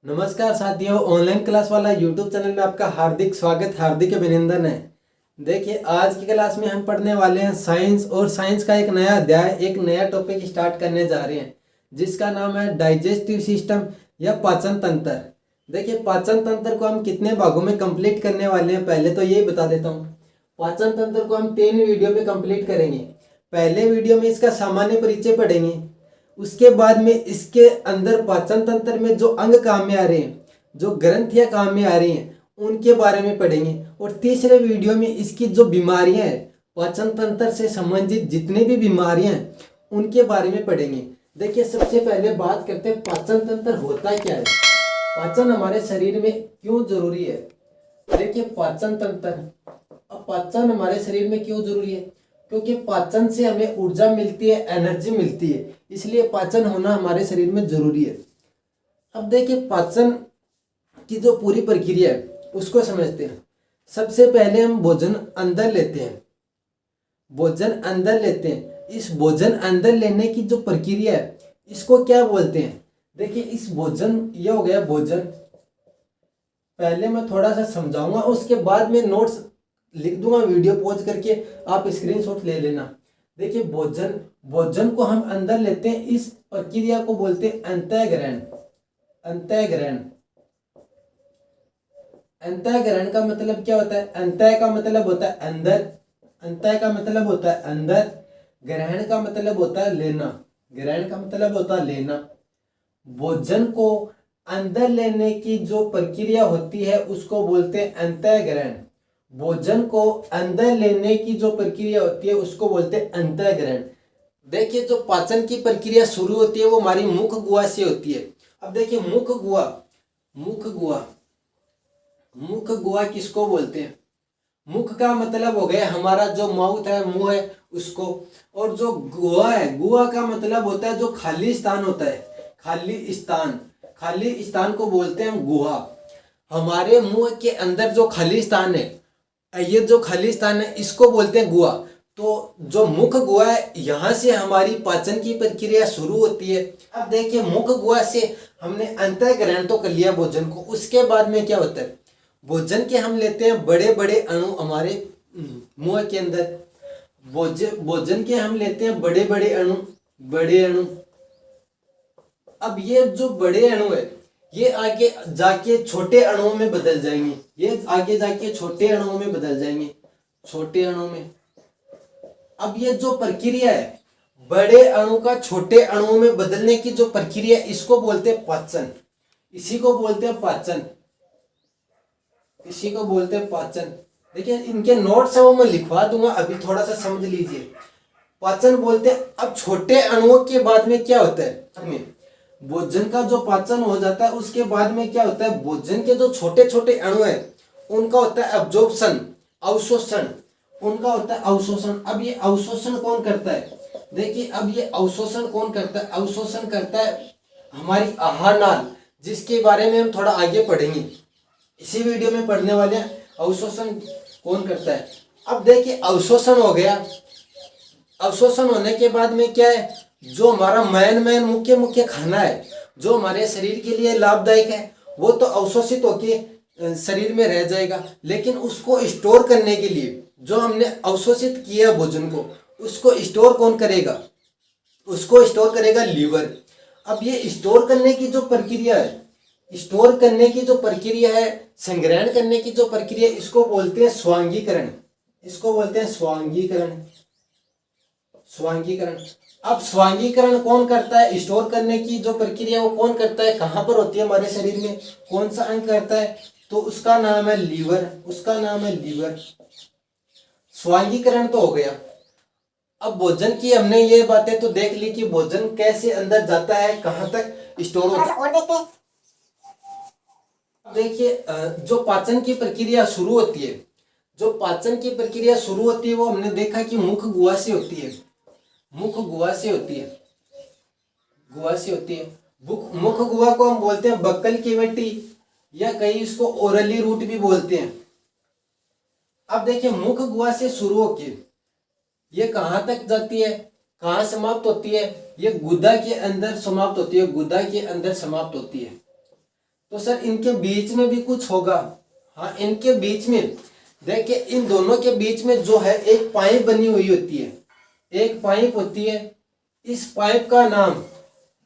नमस्कार साथियों, online class वाला यूट्यूब चैनल में आपका हार्दिक स्वागत, हार्दिक अभिनंदन है। देखिए, आज की क्लास में हम पढ़ने वाले हैं साइंस, और साइंस का एक नया अध्याय, एक नया टॉपिक स्टार्ट करने जा रहे हैं जिसका नाम है डाइजेस्टिव सिस्टम या पाचन तंत्र। देखिए, पाचन तंत्र को हम कितने भागों में कंप्लीट करने वाले हैं पहले तो यही बता देता हूँ। पाचन तंत्र को हम 3 वीडियो में कंप्लीट करेंगे। पहले वीडियो में इसका सामान्य परिचय पढ़ेंगे, उसके बाद में इसके अंदर पाचन तंत्र में जो अंग काम में आ रहे हैं, जो ग्रंथियां काम में आ रही हैं, उनके बारे में पढ़ेंगे। और तीसरे वीडियो में इसकी जो बीमारियां हैं, पाचन तंत्र से संबंधित जितनी भी बीमारियां हैं उनके बारे में पढ़ेंगे। देखिए, सबसे पहले बात करते हैं पाचन तंत्र होता क्या है, पाचन हमारे शरीर में क्यों जरूरी है। देखिए, पाचन तंत्र, अब पाचन हमारे शरीर में क्यों जरूरी है, क्योंकि पाचन से हमें ऊर्जा मिलती है, एनर्जी मिलती है, इसलिए पाचन होना हमारे शरीर में जरूरी है। अब देखिए, पाचन की जो पूरी प्रक्रिया है उसको समझते हैं। सबसे पहले हम भोजन अंदर लेते हैं, भोजन अंदर लेते हैं। इस भोजन अंदर लेने की जो प्रक्रिया है इसको क्या बोलते हैं। देखिए, इस भोजन, ये हो गया भोजन। पहले मैं थोड़ा सा समझाऊंगा, उसके बाद में नोट्स लिख दूंगा, वीडियो पॉज करके आप स्क्रीनशॉट ले लेना। देखिए, भोजन, भोजन को हम अंदर लेते हैं, इस प्रक्रिया को बोलते हैं अंतःग्रहण। अंतःग्रहण, अंतःग्रहण का मतलब क्या होता है। अंतः का मतलब होता है अंदर, अंतः का मतलब होता है अंदर, ग्रहण का मतलब होता है लेना, ग्रहण का मतलब होता है लेना। भोजन को अंदर लेने की जो प्रक्रिया होती है उसको बोलते हैं अंतःग्रहण। भोजन को अंदर लेने की जो प्रक्रिया होती है उसको बोलते हैं अंतःग्रहण। देखिए, जो पाचन की प्रक्रिया शुरू होती है वो हमारी मुख गुहा से होती है। अब देखिए, मुख गुहा, मुख गुहा, मुख गुहा किसको बोलते हैं। मुख का मतलब हो गया हमारा जो माउथ है, मुंह है उसको। और जो गुहा है, गुहा का मतलब होता है जो खाली स्थान होता है, खाली स्थान, खाली स्थान को बोलते हैं हम गुहा। हमारे मुंह के अंदर जो खाली स्थान है, ये जो खाली स्थान है इसको बोलते हैं गुहा। तो जो मुख गुहा है, यहाँ से हमारी पाचन की प्रक्रिया शुरू होती है। अब देखिए, मुख गुहा से हमने अंतःग्रहण तो कर लिया भोजन को, उसके बाद में क्या होता है, भोजन के हम लेते हैं बड़े बड़े अणु हमारे मुंह के अंदर। भोजन के हम लेते हैं बड़े बड़े अणु, बड़े अणु। अब ये जो बड़े अणु है ये आगे जाके छोटे अणुओं में बदल जाएंगे, ये आगे जाके छोटे अणुओं में बदल जाएंगे, छोटे अणुओं में। अब ये जो प्रक्रिया है बड़े अणु का छोटे अणुओं में बदलने की जो प्रक्रिया, इसको बोलते हैं पाचन, इसी को बोलते हैं पाचन, इसी को बोलते हैं पाचन। देखिए, इनके नोट्स है वो मैं लिखवा दूंगा, अभी थोड़ा सा समझ लीजिए। पाचन बोलते हैं। अब छोटे अणुओं के बाद में क्या होता है, भोजन का जो पाचन हो जाता है उसके बाद में क्या होता है, भोजन के जो छोटे छोटे अणु है उनका होता है अब्जॉर्प्शन, अवशोषण, उनका होता है अवशोषण। अब ये अवशोषण कौन करता है, देखिए, अब ये अवशोषण कौन करता है, अवशोषण करता है हमारी आहार नाल, जिसके बारे में हम थोड़ा आगे पढ़ेंगे, इसी वीडियो में पढ़ने वाले हैं अवशोषण कौन करता है। अब देखिए, अवशोषण हो गया। अवशोषण होने के बाद में क्या है, जो हमारा मेन मुख्य मुख्य खाना है जो हमारे शरीर के लिए लाभदायक है वो तो अवशोषित होके शरीर में रह जाएगा, लेकिन उसको स्टोर करने के लिए जो हमने अवशोषित किया भोजन को, उसको स्टोर कौन करेगा, उसको स्टोर करेगा लीवर। अब ये स्टोर करने की जो प्रक्रिया है, स्टोर करने की जो प्रक्रिया है, संग्रहण करने की जो प्रक्रिया, इसको बोलते हैं स्वांगीकरण, इसको बोलते हैं स्वांगीकरण, स्वांगीकरण। अब स्वांगीकरण कौन करता है, स्टोर करने की जो प्रक्रिया वो कौन करता है, कहाँ पर होती है हमारे शरीर में, कौन सा अंग करता है, तो उसका नाम है लीवर, उसका नाम है लीवर। स्वांगीकरण तो हो गया। अब भोजन की हमने ये बातें तो देख ली कि भोजन कैसे अंदर जाता है, कहाँ तक स्टोर होता है। और देखते हैं, देखिए, जो पाचन की प्रक्रिया शुरू होती है, जो पाचन की प्रक्रिया शुरू होती है वो हमने देखा कि मुख गुहा से होती है, मुख गुहा से होती है, गुहा से होती है। मुख गुहा को हम बोलते हैं बक्कल कैविटी, या कई इसको ओरली रूट भी बोलते हैं। अब देखिए, मुख गुहा से शुरू होके ये कहाँ तक जाती है, कहाँ समाप्त होती है, ये गुदा के अंदर समाप्त होती है, गुदा के अंदर समाप्त होती है। तो सर इनके बीच में भी कुछ होगा। हाँ, इनके बीच में देखिए, इन दोनों के बीच में जो है एक पाइप बनी हुई होती है, एक पाइप होती है। इस पाइप का नाम,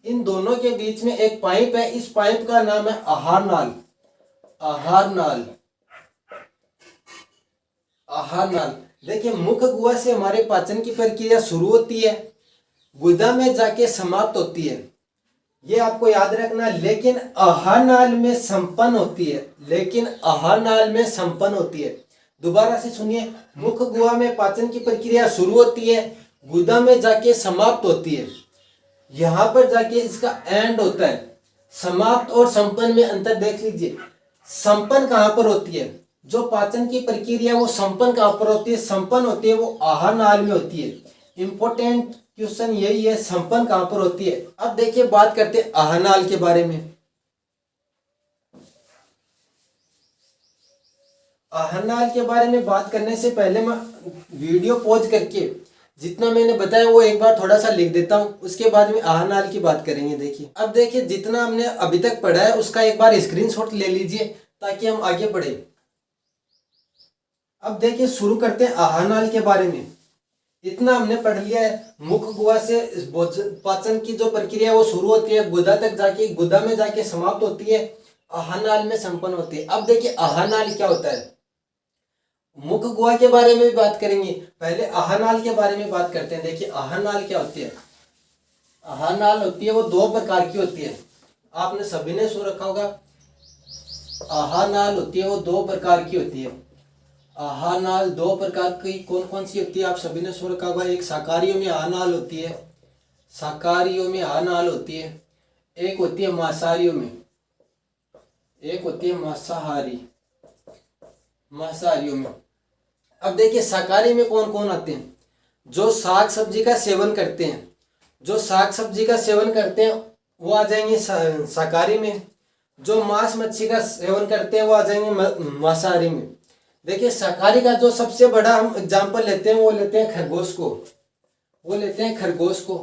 इन दोनों के बीच में एक पाइप है, इस पाइप का नाम है आहार नाल। आहार नाल, आहार नाल। देखिए, मुख गुहा से हमारे पाचन की प्रक्रिया शुरू होती है, गुदा में जाके समाप्त होती है, ये आपको याद रखना। लेकिन आहार नाल में संपन्न होती है, लेकिन आहार नाल में संपन्न होती है। दोबारा से सुनिए, मुख गुहा में पाचन की प्रक्रिया शुरू होती है, गुदा में जाके समाप्त होती है, यहां पर जाके इसका एंड होता है। समाप्त और संपन्न में अंतर देख लीजिए। संपन्न कहां पर होती है, जो पाचन की प्रक्रिया वो संपन्न कहां पर होती है, संपन्न होती है वो आहार नाल में होती है। इंपॉर्टेंट क्वेश्चन यही है, संपन्न कहां पर होती है। अब देखिए, बात करते हैं आहार नाल के बारे में। आहार नाल के बारे में बात करने से पहले मैं वीडियो पॉज करके जितना मैंने बताया वो एक बार थोड़ा सा लिख देता हूं, उसके बाद में आहार नाल की बात करेंगे। देखिए, अब देखिए, जितना हमने अभी तक पढ़ा है उसका एक बार स्क्रीनशॉट ले लीजिए ताकि हम आगे बढ़े। अब देखिए, शुरू करते हैं आहार नाल के बारे में। इतना हमने पढ़ लिया है, मुख गुहा से पाचन की जो प्रक्रिया वो शुरू होती है, गुदा तक जाके, गुदा में जाके समाप्त होती है, आहार नाल में संपन्न होती है। अब देखिए, आहार नाल क्या होता है। मुख गुहा के बारे में भी बात करेंगे, पहले आहार नाल के बारे में बात करते हैं। देखिए, आहार नाल क्या होती है। आहार नाल होती है वो दो प्रकार की होती है, आपने सभी ने सुन रखा होगा। आहार नाल होती है वो दो प्रकार की होती है। आहार नाल दो प्रकार की कौन कौन सी होती है, आप सभी ने सुन रखा होगा। एक शाकाहारियों में आहार नाल होती है, शाकाहारियों में आहार नाल होती है। एक होती है मांसाहारियों में, एक होती है मांसाहारी, मांसाहारियों में। अब देखिए, शाकाहारी में कौन कौन आते हैं, जो साग सब्जी का सेवन करते हैं, जो साग सब्जी का सेवन करते हैं वो आ जाएंगे शाकाहारी में। जो मांस मच्छी का सेवन करते हैं वो आ जाएंगे मांसाहारी में। देखिए, शाकाहारी का जो सबसे बड़ा हम एग्जाम्पल लेते हैं वो लेते हैं खरगोश को, वो लेते हैं खरगोश को।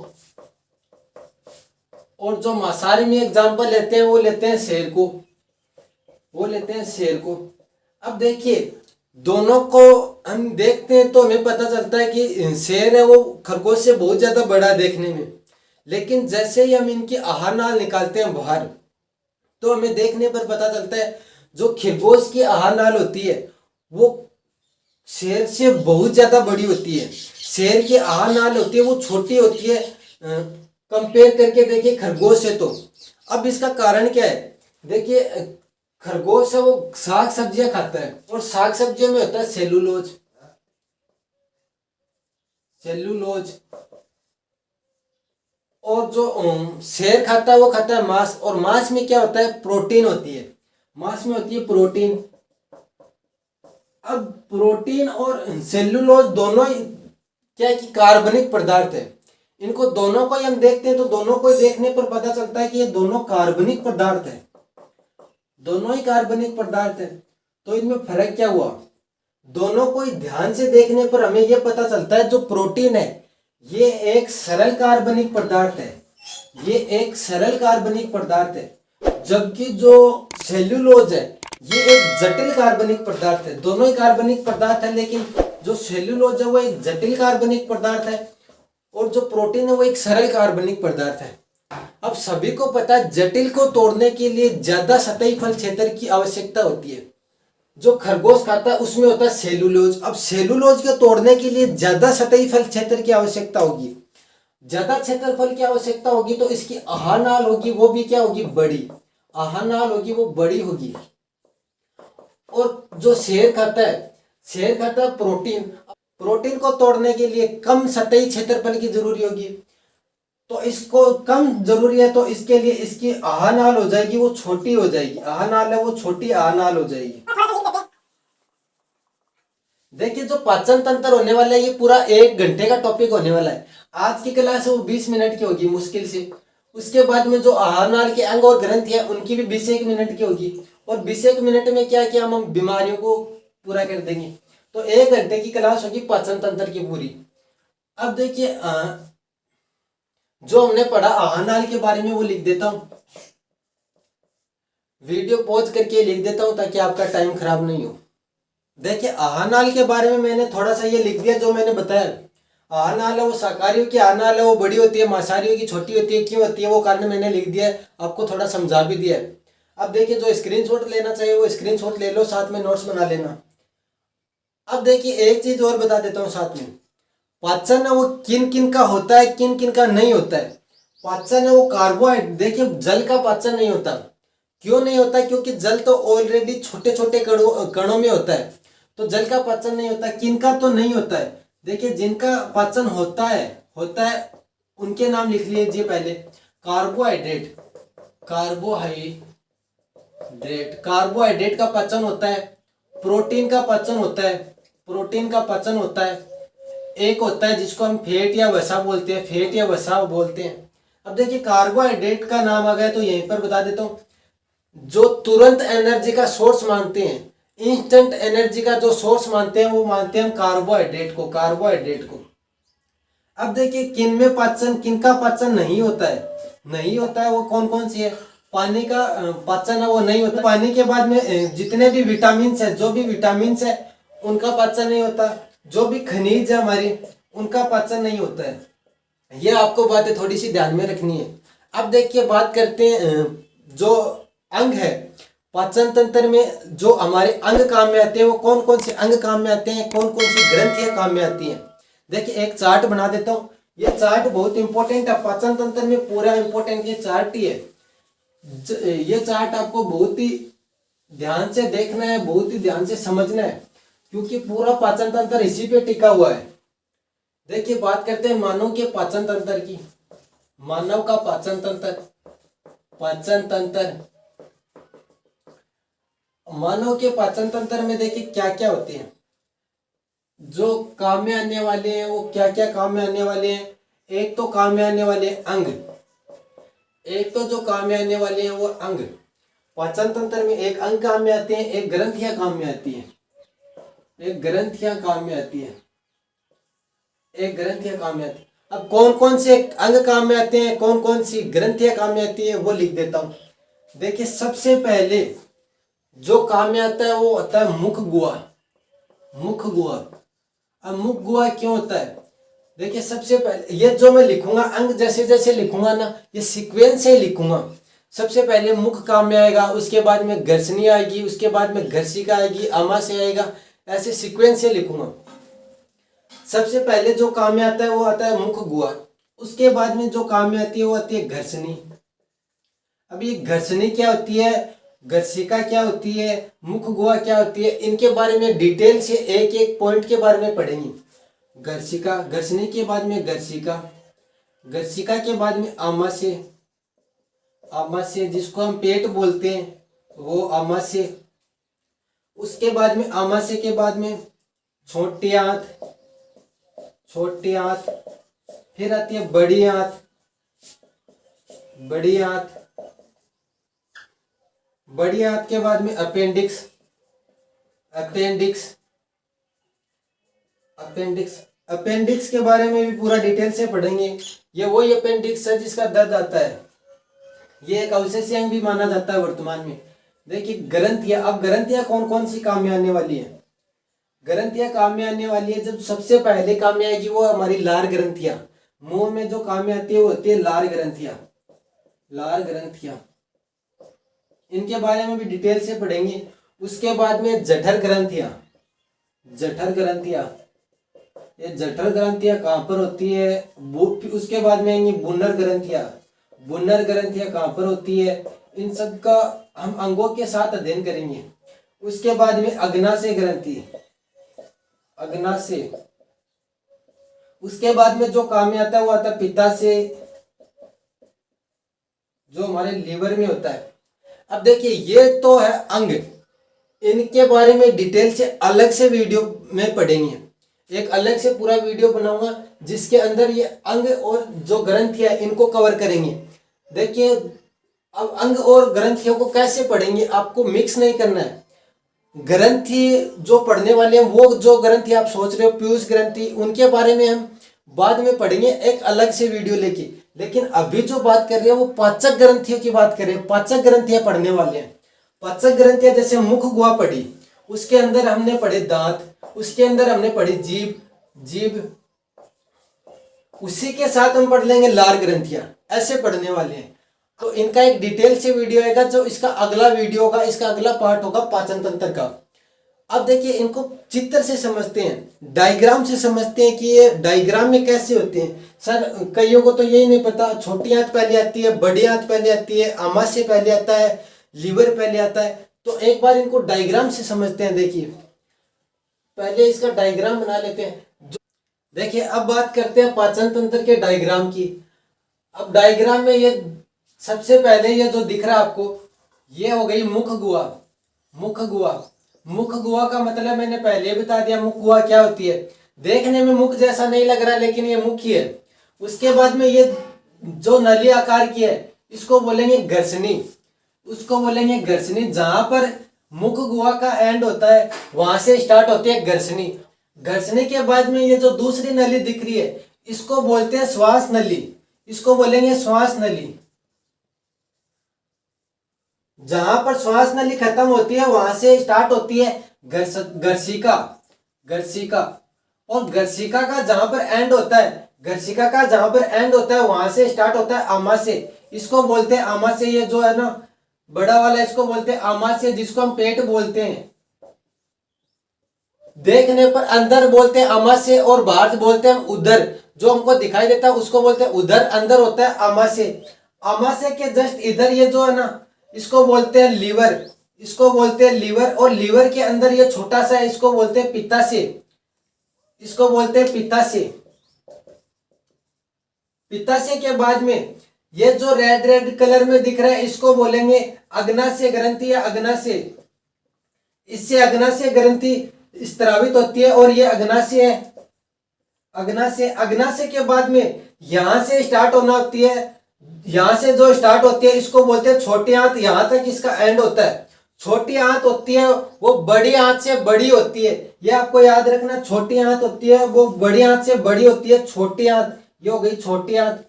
और जो मांसाहारी में एग्जाम्पल लेते हैं वो लेते हैं शेर को, वो लेते हैं शेर को। अब देखिए, दोनों को हम देखते हैं तो हमें पता चलता है कि शेर है वो खरगोश से बहुत ज्यादा बड़ा देखने में। लेकिन जैसे ही हम इनकी आहार नाल निकालते हैं बाहर, तो हमें देखने पर पता चलता है जो खरगोश की आहार नाल होती है वो शेर से बहुत ज्यादा बड़ी होती है। शेर की आहार नाल होती है वो छोटी होती है कंपेयर करके देखिए खरगोश से। तो अब इसका कारण क्या है। देखिए, खरगोश है वो साग सब्जियां खाता है, और साग सब्जियों में होता है सेलुलोज, सेलुलोज। और जो शेर खाता है वो खाता है मांस, और मांस में क्या होता है, प्रोटीन होती है, मांस में होती है प्रोटीन। अब प्रोटीन और सेलुलोज दोनों क्या है कि कार्बनिक पदार्थ है। इनको दोनों को हम देखते हैं तो दोनों को देखने पर पता चलता है कि ये दोनों कार्बनिक पदार्थ है, दोनों ही कार्बनिक पदार्थ है। तो इनमें फर्क क्या हुआ, दोनों को ध्यान से देखने पर हमें यह पता चलता है जो प्रोटीन है ये एक सरल कार्बनिक पदार्थ है, ये एक सरल कार्बनिक पदार्थ है। जबकि जो सेल्यूलोज है ये एक जटिल कार्बनिक पदार्थ है। दोनों ही कार्बनिक पदार्थ है, लेकिन जो सेल्यूलोज है वो एक जटिल कार्बनिक पदार्थ है, और जो प्रोटीन है वो एक सरल कार्बनिक पदार्थ है। अब सभी को पता है जटिल को तोड़ने के लिए ज्यादा सतही फल क्षेत्र की आवश्यकता होती है। जो खरगोश खाता है उसमें होता है सेलुलोज। अब सेलुलोज को तोड़ने के लिए ज्यादा सतही फल क्षेत्र की आवश्यकता होगी, ज्यादा क्षेत्रफल की आवश्यकता होगी, तो इसकी आहार नाल होगी वो भी क्या होगी, बड़ी। आहार नाल होगी वो बड़ी होगी। और जो शेर खाता है, शेर खाता है प्रोटीन। प्रोटीन को तोड़ने के लिए कम सतही क्षेत्रफल की जरूरी होगी, तो इसको कम जरूरी है, तो इसके लिए इसकी आहार नाल हो जाएगी वो छोटी हो जाएगी। आहार नाल है वो छोटी आहार नाल हो जाएगी। देखिए, जो पाचन तंत्र होने वाला है ये पूरा 1 घंटे का टॉपिक होने वाला है। आज की क्लास है वो 20 मिनट की होगी मुश्किल से। उसके बाद में जो आहार नाल के अंग और ग्रंथि है उनकी भी 20 मिनट की होगी, और 20 मिनट में क्या क्या हम बीमारियों को पूरा कर देंगे। तो 1 घंटे की क्लास होगी पाचन तंत्र की पूरी। अब देखिए, जो हमने पढ़ा आहार नाल के बारे में वो लिख देता हूं। वीडियो पॉज करके लिख देता हूँ ताकि आपका टाइम खराब नहीं हो। देखिए आहार नाल के बारे में मैंने थोड़ा सा ये लिख दिया जो मैंने बताया। आहार नाल है वो शाकाहारियों की आहार नाल है वो बड़ी होती है, मांसाहारियों की छोटी होती है। क्यों होती है वो कारण मैंने लिख दिया है, आपको थोड़ा समझा भी दिया है। अब देखिए जो स्क्रीनशॉट लेना चाहिए वो स्क्रीनशॉट ले लो, साथ में नोट्स बना लेना। अब देखिए एक चीज और बता देता हूँ साथ में, पाचन है वो किन किन का होता है, किन किन का नहीं होता है। पाचन है वो कार्बोहाइड्रेट, देखिए जल का पाचन नहीं होता। क्यों नहीं होता? क्योंकि जल तो ऑलरेडी छोटे छोटे कणों में होता है, तो जल का पाचन नहीं होता। किन का तो नहीं होता है, देखिए जिनका पाचन होता है उनके नाम लिख लीजिए पहले। कार्बोहाइड्रेट, कार्बोहाइड्रेट का पाचन होता है। प्रोटीन का पाचन होता है, प्रोटीन का पाचन होता है। एक होता है जिसको हम फैट या वसा बोलते हैं, फैट या वसा बोलते हैं। अब देखिए कार्बोहाइड्रेट का नाम आ गया तो यहीं पर बता देता हूँ। जो तुरंत एनर्जी का सोर्स मानते हैं, इंस्टेंट एनर्जी का जो सोर्स मानते हैं वो मानते हैं हम कार्बोहाइड्रेट को। अब देखिए किन में पाचन, किन का पाचन नहीं होता है वो कौन कौन सी है। पानी का पाचन है वो नहीं होता। पानी के बाद में जितने भी विटामिन है, जो भी विटामिन है उनका पाचन नहीं होता। जो भी खनिज है हमारे उनका पाचन नहीं होता है। ये आपको बातें थोड़ी सी ध्यान में रखनी है। अब देखिए बात करते हैं जो अंग है पाचन तंत्र में, जो हमारे अंग काम में आते हैं वो कौन कौन से अंग काम में आते हैं, कौन कौन सी ग्रंथियां काम में आती हैं। देखिए एक चार्ट बना देता हूँ, ये चार्ट बहुत इंपॉर्टेंट है पाचन तंत्र में, पूरा इंपॉर्टेंट ये चार्ट ही है। ये चार्ट आपको बहुत ही ध्यान से देखना है, बहुत ही ध्यान से समझना है, क्योंकि पूरा पाचन तंत्र इसी पे टिका हुआ है। देखिए बात करते हैं मानव के पाचन तंत्र की। मानव का पाचन तंत्र, मानव के पाचन तंत्र में देखिए क्या क्या होते हैं। जो काम में आने वाले हैं वो क्या क्या काम में आने वाले हैं। एक तो काम में आने वाले अंग, एक तो जो काम में आने वाले हैं वो अंग। पाचन तंत्र में एक अंग काम में आते हैं, एक ग्रंथियां काम में आती है, एक ग्रंथियां काम में आती है। अब कौन कौन से अंग काम में आते हैं, कौन कौन सी ग्रंथियां काम में आती है वो लिख देता हूं। देखिए सबसे पहले जो काम में आता है वो होता है मुख गुहा। अब मुख गुहा क्यों होता है? देखिए सबसे पहले ये जो मैं लिखूंगा अंग जैसे जैसे लिखूंगा ना, ये सीक्वेंस से लिखूंगा। सबसे पहले मुख काम में आएगा, उसके बाद में घर्षणी आएगी, उसके बाद में घर्षिका आएगी, आमाशय आएगा, ऐसे सीक्वेंस से लिखूंगा। सबसे पहले जो काम में आता है वो आता है मुख गुहा, उसके बाद में जो काम में आती है वो आती है घर्षणी। अब ये घर्षणी क्या होती है, घर्षिका क्या होती है, मुख गुहा क्या होती है, इनके बारे में डिटेल से एक एक पॉइंट के बारे में पढ़ेंगे। घर्षिका, घर्षणी के बाद में घर्षिका, घर्षिका के बाद में आमाशय, आमाशय जिसको हम पेट बोलते हैं वो आमाशय। उसके बाद में आमाशय के बाद में छोटी आंत, फिर आती है बड़ी आंत, बड़ी आंत के बाद में अपेंडिक्स, अपेंडिक्स के बारे में भी पूरा डिटेल से पढ़ेंगे। ये वही अपेंडिक्स है जिसका दर्द आता है, ये एक अवशेषीय अंग भी माना जाता है वर्तमान में। देखिए ग्रंथियां, अब ग्रंथियां कौन कौन सी काम में आने वाली है। ग्रंथियां काम में आने वाली है, जब सबसे पहले काम में आएगी वो हमारी लार ग्रंथियां। मुंह में जो काम में आती है वो होती है लार ग्रंथियां, इनके बारे में भी डिटेल से पढ़ेंगे। उसके बाद में जठर ग्रंथियां, ये जठर ग्रंथियां कहाँ पर होती है। उसके बाद में आएंगी बुन्नर ग्रंथियां कहाँ पर होती है, इन सब का हम अंगों के साथ अध्ययन करेंगे। उसके बाद में अग्नाशय ग्रंथि, उसके बाद में जो काम में आता है वो आता है पित्ताशय, जो हमारे लीवर में होता है। अब देखिए ये तो है अंग, इनके बारे में डिटेल से अलग से वीडियो में पढ़ेंगे। एक अलग से पूरा वीडियो बनाऊंगा जिसके अंदर ये अंग और जो ग्रंथियां इनको कवर करेंगे। देखिए अब अंग और ग्रंथियों को कैसे पढ़ेंगे, आपको मिक्स नहीं करना है। ग्रंथि जो पढ़ने वाले हैं वो जो ग्रंथि आप सोच रहे हो पीयूष ग्रंथि, उनके बारे में हम बाद में पढ़ेंगे एक अलग से वीडियो लेके। लेकिन अभी जो बात कर रहे हैं वो पाचक ग्रंथियों की बात कर रहे हैं, पाचक ग्रंथियां पढ़ने वाले हैं। पाचक ग्रंथियां जैसे मुख गुहा पढ़ी, उसके अंदर हमने पढ़े दांत, उसके अंदर हमने पढ़ी जीभ, उसी के साथ हम पढ़ लेंगे लार ग्रंथियां, ऐसे पढ़ने वाले हैं। तो इनका एक डिटेल से वीडियो आएगा, जो इसका अगला वीडियो होगा, इसका अगला पार्ट होगा पाचन तंत्र का। अब देखिए, इनको चित्र से समझते हैं, डायग्राम से समझते हैं कि ये डायग्राम में कैसे होते हैं। सर कईयों को तो यही नहीं पता, छोटी आंत पहले आती है, बड़ी आंत पहले आती है, आमाशय पहले आता है, लीवर पहले आता है। तो एक बार इनको डायग्राम से समझते हैं। देखिए, पहले इसका डायग्राम बना लेते हैं। देखिए, अब बात करते हैं पाचन तंत्र के डायग्राम की। अब डायग्राम में ये सबसे पहले ये जो दिख रहा है आपको, ये हो गई मुख गुहा। मुख गुहा का मतलब मैंने पहले बता दिया, मुख गुहा क्या होती है। देखने में मुख जैसा नहीं लग रहा, लेकिन ये मुख ही है। उसके बाद में ये जो नली आकार की है, इसको बोलेंगे घर्षणी। जहां पर मुख गुहा का एंड होता है, वहां से स्टार्ट होती है घर्षणी। घर्षणी के बाद में ये जो दूसरी नली दिख रही है, इसको बोलते हैं श्वास नली। इसको बोलेंगे श्वास नली। जहां पर श्वास नली खत्म होती है, वहां से स्टार्ट होती है गर्शिका। और गर्शिका का जहां पर एंड होता है, वहां से स्टार्ट होता है आमाशय। इसको बोलते हैं आमाशय। ये जो है ना बड़ा वाला, इसको बोलते हैं आमाशय, जिसको हम पेट बोलते हैं। देखने पर अंदर बोलते हैं आमाशय, और बाहर बोलते हैं उदर। जो हमको दिखाई देता है उसको बोलते हैं उदर, अंदर होता है आमाशय। आमाशय के जस्ट इधर ये जो है ना, इसको बोलते हैं लीवर। और लीवर के अंदर ये छोटा सा है, इसको बोलते हैं पित्ताशय के बाद में ये जो रेड कलर में दिख रहा है, इसको बोलेंगे अग्नाशय ग्रंथि या अग्नाशय। इससे अग्नाशय ग्रंथि स्त्रावित होती है, और ये अग्नाशय है। अग्नाशय के बाद में यहां से स्टार्ट होना होती है, यहां से जो स्टार्ट होती है, इसको बोलते हैं छोटी आंत। यहां तक इसका एंड होता है। छोटी आंत होती है वो बड़ी आंत से बड़ी होती है। ये आपको याद रखना, छोटी आंत होती है वो बड़ी आंत से बड़ी होती है। छोटी आंत, ये हो गई छोटी आंत।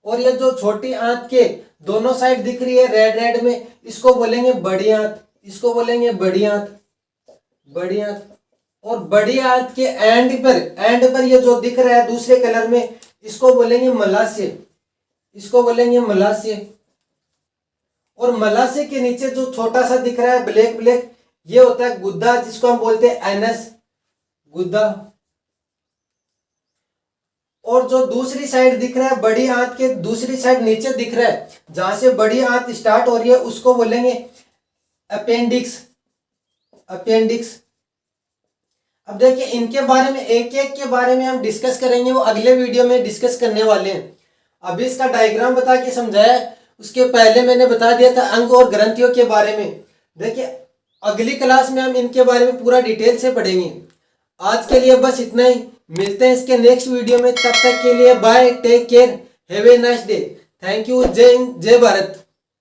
और ये जो छोटी आंत के दोनों साइड दिख रही है रेड में, इसको बोलेंगे बड़ी आंत। और बड़ी आंत के एंड पर ये जो दिख रहा है दूसरे कलर में, इसको बोलेंगे मलाशय। और मलाशय के नीचे जो छोटा सा दिख रहा है ब्लैक, ये होता है गुद्दा, जिसको हम बोलते हैं एनस, गुद्दा। और जो दूसरी साइड दिख रहा है, बड़ी आंत के दूसरी साइड नीचे दिख रहा है, जहां से बड़ी आंत स्टार्ट हो रही है, उसको बोलेंगे अपेंडिक्स। अब देखिए, इनके बारे में एक के बारे में हम डिस्कस करेंगे, वो अगले वीडियो में डिस्कस करने वाले हैं। अभी इसका डायग्राम बता के समझाया, उसके पहले मैंने बता दिया था अंग और ग्रंथियों के बारे में। देखिए, अगली क्लास में हम इनके बारे में पूरा डिटेल से पढ़ेंगे। आज के लिए बस इतना ही, मिलते हैं इसके नेक्स्ट वीडियो में। तब तक के लिए bye, take care, have a nice day. Thank you. जय हिंद, जय भारत।